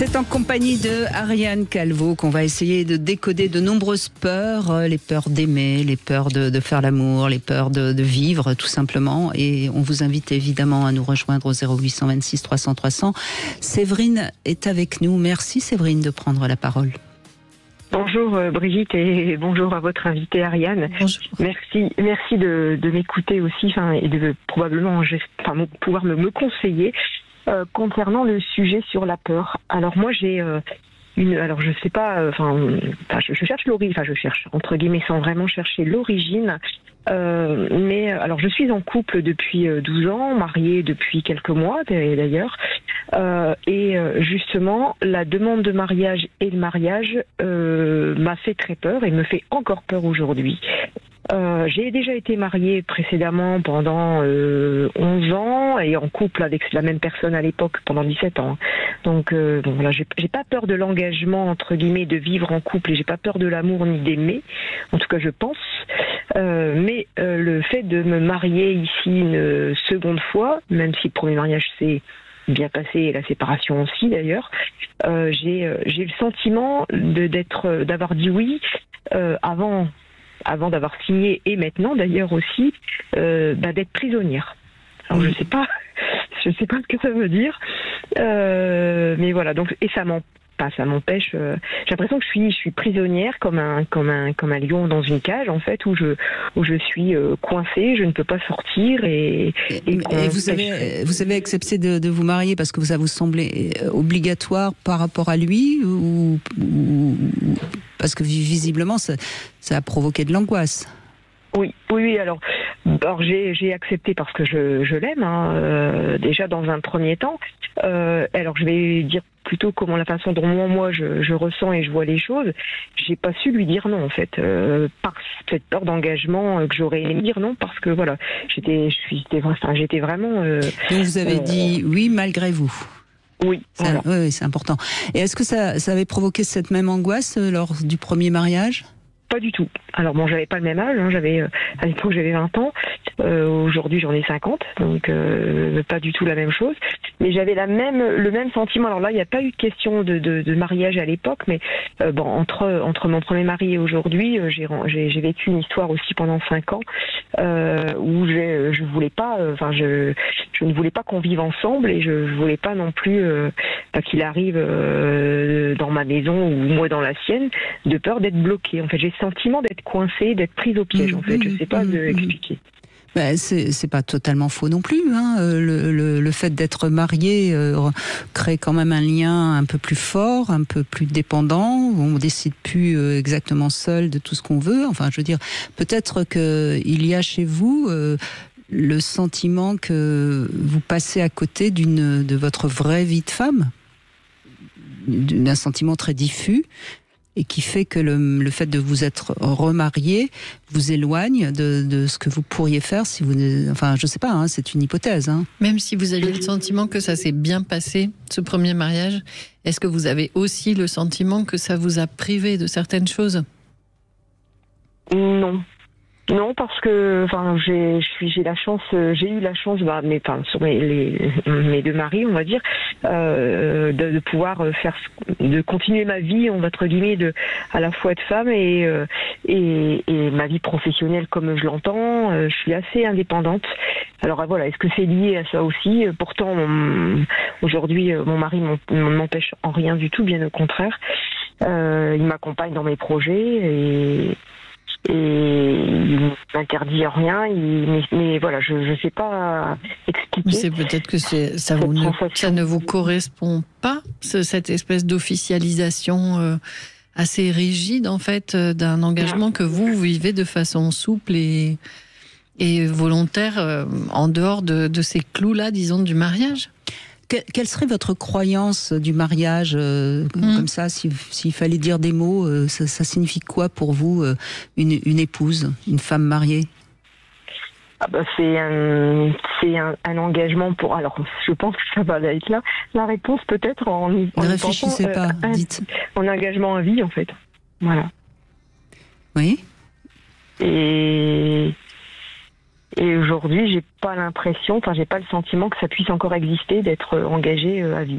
C'est en compagnie de Ariane Calvo qu'on va essayer de décoder de nombreuses peurs, les peurs d'aimer, les peurs de faire l'amour, les peurs de vivre tout simplement. Et on vous invite évidemment à nous rejoindre au 0826 300 300. Séverine est avec nous. Merci Séverine de prendre la parole. Bonjour Brigitte et bonjour à votre invitée Ariane. Bonjour. Merci de m'écouter aussi, et de probablement pouvoir me conseiller concernant le sujet sur la peur. Alors moi j'ai alors je sais pas, je cherche l'origine, je cherche entre guillemets sans vraiment chercher l'origine. Mais alors je suis en couple depuis 12 ans, mariée depuis quelques mois d'ailleurs, et justement la demande de mariage et le mariage m'a fait très peur et me fait encore peur aujourd'hui. J'ai déjà été mariée précédemment pendant 11 ans et en couple avec la même personne à l'époque pendant 17 ans. Donc voilà, j'ai pas peur de l'engagement entre guillemets de vivre en couple et j'ai pas peur de l'amour ni d'aimer. En tout cas, je pense. Mais le fait de me marier ici une seconde fois, même si le premier mariage s'est bien passé et la séparation aussi d'ailleurs, j'ai le sentiment d'avoir dit oui avant d'avoir signé et maintenant d'ailleurs aussi d'être prisonnière. Alors je sais pas ce que ça veut dire, mais voilà, donc et ça m'empêche. J'ai l'impression que je suis prisonnière comme un lion dans une cage en fait où je suis coincée, je ne peux pas sortir et vous avez accepté de vous marier parce que ça vous semblait obligatoire par rapport à lui ou parce que visiblement ça a provoqué de l'angoisse. Oui. Alors j'ai accepté parce que je l'aime, déjà dans un premier temps. Alors je vais dire plutôt comment la façon dont moi je ressens et je vois les choses. J'ai pas su lui dire non en fait, par cette peur d'engagement que j'aurais aimé dire non parce que voilà, j'étais vraiment. Donc vous avez dit oui malgré vous. Oui, voilà. Oui, c'est important. Et est-ce que ça avait provoqué cette même angoisse lors du premier mariage ? Pas du tout. Alors bon, j'avais pas le même âge, à l'époque j'avais 20 ans, aujourd'hui j'en ai 50, donc pas du tout la même chose. Mais j'avais le même sentiment. Alors là, il n'y a pas eu de question de mariage à l'époque, mais entre mon premier mari et aujourd'hui, j'ai vécu une histoire aussi pendant 5 ans où je voulais pas, je ne voulais pas qu'on vive ensemble et je voulais pas non plus qu'il arrive dans ma maison ou moi dans la sienne, de peur d'être bloqué. En fait, j'ai le sentiment d'être coincée, d'être prise au piège. En fait, je sais pas expliquer. C'est pas totalement faux non plus. Le fait d'être marié crée quand même un lien un peu plus fort, un peu plus dépendant. On décide plus exactement seul de tout ce qu'on veut. Enfin, je veux dire, peut-être qu'il y a chez vous le sentiment que vous passez à côté de votre vraie vie de femme, d'un sentiment très diffus. Et qui fait que le fait de vous être remarié vous éloigne de ce que vous pourriez faire si vous... Enfin, je sais pas, c'est une hypothèse. Même si vous aviez le sentiment que ça s'est bien passé, ce premier mariage, est-ce que vous avez aussi le sentiment que ça vous a privé de certaines choses ? Non, parce que j'ai eu la chance, sur mes deux maris, on va dire, de pouvoir de continuer ma vie, entre guillemets, à la fois être femme et ma vie professionnelle comme je l'entends. Je suis assez indépendante. Alors voilà, est-ce que c'est lié à ça aussi ? Pourtant, aujourd'hui, mon mari ne m'empêche en rien du tout, bien au contraire. Il m'accompagne dans mes projets et il m'interdit rien, mais voilà, je ne sais pas expliquer. C'est peut-être que ça ne vous correspond pas, cette espèce d'officialisation assez rigide en fait d'un engagement que vous vivez de façon souple et volontaire en dehors de ces clous-là, disons, du mariage. Quelle serait votre croyance du mariage comme ça, s'il fallait dire des mots, ça signifie quoi pour vous, une épouse, une femme mariée ? C'est un engagement pour... Alors, je pense que ça va être là. La réponse peut-être ne réfléchissez pas, dites. Un engagement à vie, en fait. Voilà. Oui. Et aujourd'hui, j'ai pas l'impression, j'ai pas le sentiment que ça puisse encore exister d'être engagé à vie.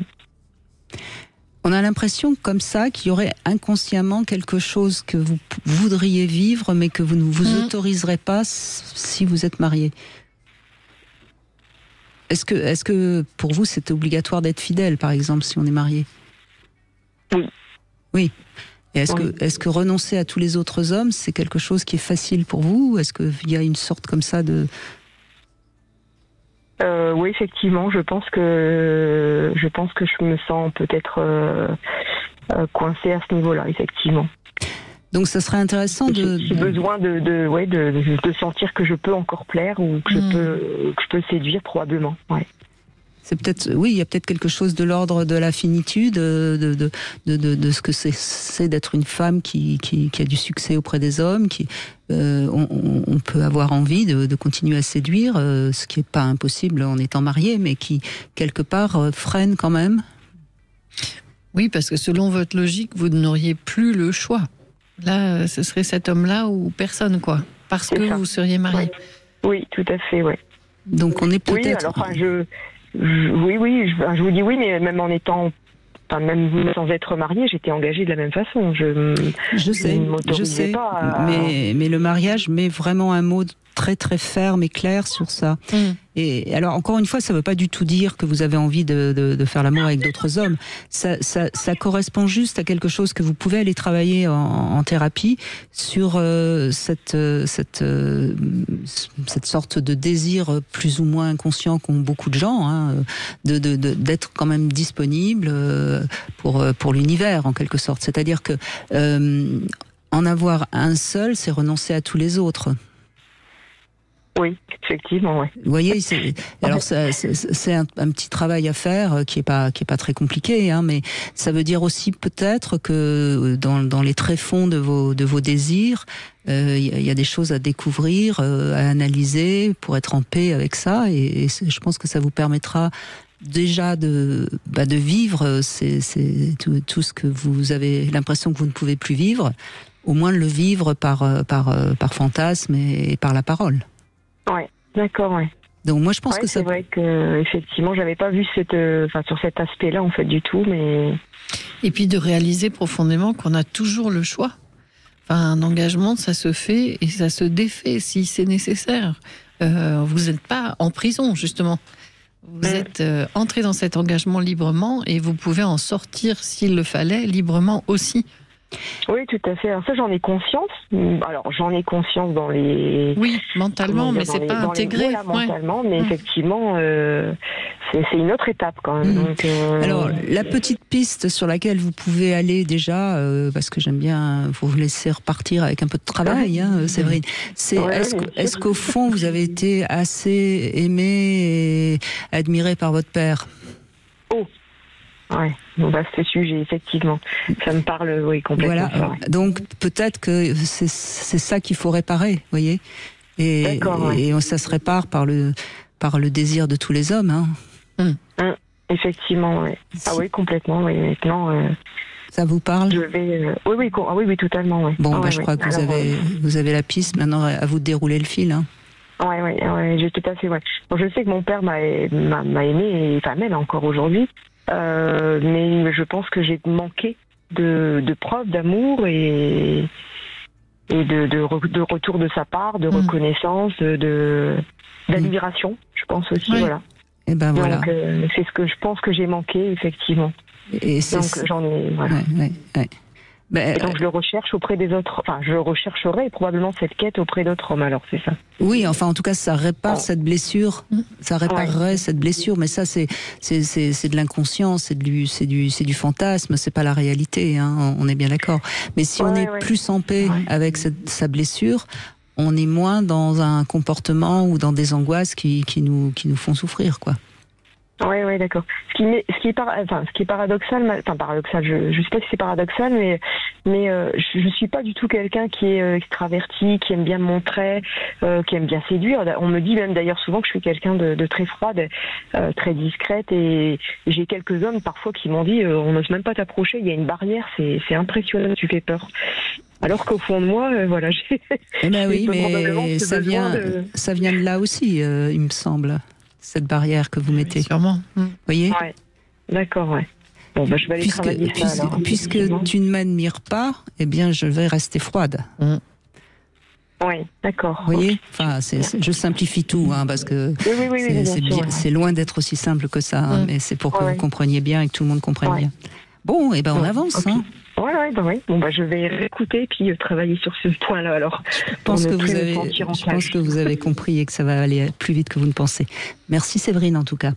On On a l'impression comme ça qu'il y aurait inconsciemment quelque chose que vous voudriez vivre, mais que vous ne vous autoriserez pas si vous êtes marié. Est-ce que pour vous c'est obligatoire d'être fidèle, par exemple, si on est marié? Oui. Oui. Et est-ce que renoncer à tous les autres hommes, c'est quelque chose qui est facile pour vous? Est-ce qu'il y a une sorte comme ça de... Oui, effectivement, je pense que je me sens peut-être coincée à ce niveau-là, effectivement. Donc ça serait intéressant J'ai besoin de sentir que je peux encore plaire ou que je peux séduire, probablement. Ouais. C'est peut-être, oui, il y a peut-être quelque chose de l'ordre de la finitude, de ce que c'est d'être une femme qui a du succès auprès des hommes, on peut avoir envie de continuer à séduire, ce qui n'est pas impossible en étant marié, mais qui, quelque part, freine quand même. Oui, parce que selon votre logique, vous n'auriez plus le choix. Là, ce serait cet homme-là ou personne, quoi. Parce que vous seriez marié. Oui, tout à fait, ouais. Donc on est peut-être... Oui, alors, je vous dis oui, mais même en étant... Enfin, même sans être mariée, j'étais engagée de la même façon. Je sais, pas mais le mariage met vraiment un mot très très ferme et clair sur ça. Et alors encore une fois, ça ne veut pas du tout dire que vous avez envie de faire l'amour avec d'autres hommes. Ça correspond juste à quelque chose que vous pouvez aller travailler en thérapie sur cette sorte de désir plus ou moins inconscient qu'ont beaucoup de gens, hein, d'être quand même disponible pour l'univers en quelque sorte. C'est-à-dire que en avoir un seul, c'est renoncer à tous les autres. Oui, effectivement, oui. Vous voyez, c'est un petit travail à faire qui est pas très compliqué, hein, mais ça veut dire aussi peut-être que dans les tréfonds de vos désirs, il y a des choses à découvrir, à analyser pour être en paix avec ça, et je pense que ça vous permettra déjà de vivre tout ce que vous avez l'impression que vous ne pouvez plus vivre, au moins de le vivre par fantasme et par la parole. Ouais, d'accord, ouais. Donc moi je pense que ça... C'est vrai que effectivement j'avais pas vu sur cet aspect-là en fait du tout, mais... Et puis de réaliser profondément qu'on a toujours le choix. Enfin, un engagement, ça se fait et ça se défait si c'est nécessaire. Vous n'êtes pas en prison, justement. Vous êtes entré dans cet engagement librement et vous pouvez en sortir, s'il le fallait, librement aussi. Oui, tout à fait. Alors ça, j'en ai conscience. Alors, j'en ai conscience dans les... Oui, mentalement, mais c'est pas intégré. Voilà, mentalement, mais effectivement, c'est une autre étape quand même. Donc, alors, la petite piste sur laquelle vous pouvez aller déjà, parce que j'aime bien vous laisser repartir avec un peu de travail, hein, Séverine, c'est est-ce qu'au fond, vous avez été assez aimée et admirée par votre père? Oh. Ouais, vaste sujet, effectivement. Ça me parle, oui, complètement. Voilà, ouais. Donc peut-être que c'est ça qu'il faut réparer, vous voyez. Et ça se répare par le désir de tous les hommes. Hein. Effectivement, oui. Ah oui, complètement, oui. Maintenant... ça vous parle? Je vais... Oui, totalement, oui. Bon, je crois que vous avez la piste, maintenant à vous de dérouler le fil. Hein. Oui, j'ai tout à fait, ouais. Bon, je sais que mon père m'a aimé, et m'aime encore aujourd'hui. Mais je pense que j'ai manqué de preuves d'amour et de retour de sa part, de reconnaissance, d'admiration, je pense aussi, voilà. Et ben voilà. Donc c'est ce que je pense que j'ai manqué, effectivement. Donc j'en ai... Voilà. Ouais. Et donc je le recherche auprès des autres. Enfin, je rechercherai probablement cette quête auprès d'autres hommes. Alors c'est ça. Oui, enfin en tout cas ça répare cette blessure. Ça réparerait cette blessure, mais ça c'est de l'inconscient, c'est du fantasme, c'est pas la réalité. Hein, on est bien d'accord. Mais si on est plus en paix avec sa blessure, on est moins dans un comportement ou dans des angoisses qui nous font souffrir, quoi. Oui, d'accord. Ce qui est paradoxal, je sais pas si c'est paradoxal, mais je suis pas du tout quelqu'un qui est extraverti, qui aime bien me montrer, qui aime bien séduire. On me dit même d'ailleurs souvent que je suis quelqu'un de très froide, très discrète, et j'ai quelques hommes parfois qui m'ont dit on n'ose même pas t'approcher, il y a une barrière, c'est impressionnant, tu fais peur. Alors qu'au fond de moi, voilà, j'ai... oui, mais ça vient de là aussi, il me semble. Cette barrière que vous mettez. Sûrement. Vous voyez ? Ouais. D'accord, ouais. Bon, je vais aller travailler ça, alors, puisque tu ne m'admires pas, eh bien, je vais rester froide. Oui, d'accord. Vous voyez, enfin, je simplifie tout, parce que c'est loin d'être aussi simple que ça, mais c'est pour que vous compreniez bien et que tout le monde comprenne bien. Bon, et on avance. Okay. Oui. Bon, je vais réécouter et puis travailler sur ce point-là, alors. Je pense que vous avez compris et que ça va aller plus vite que vous ne pensez. Merci Séverine, en tout cas.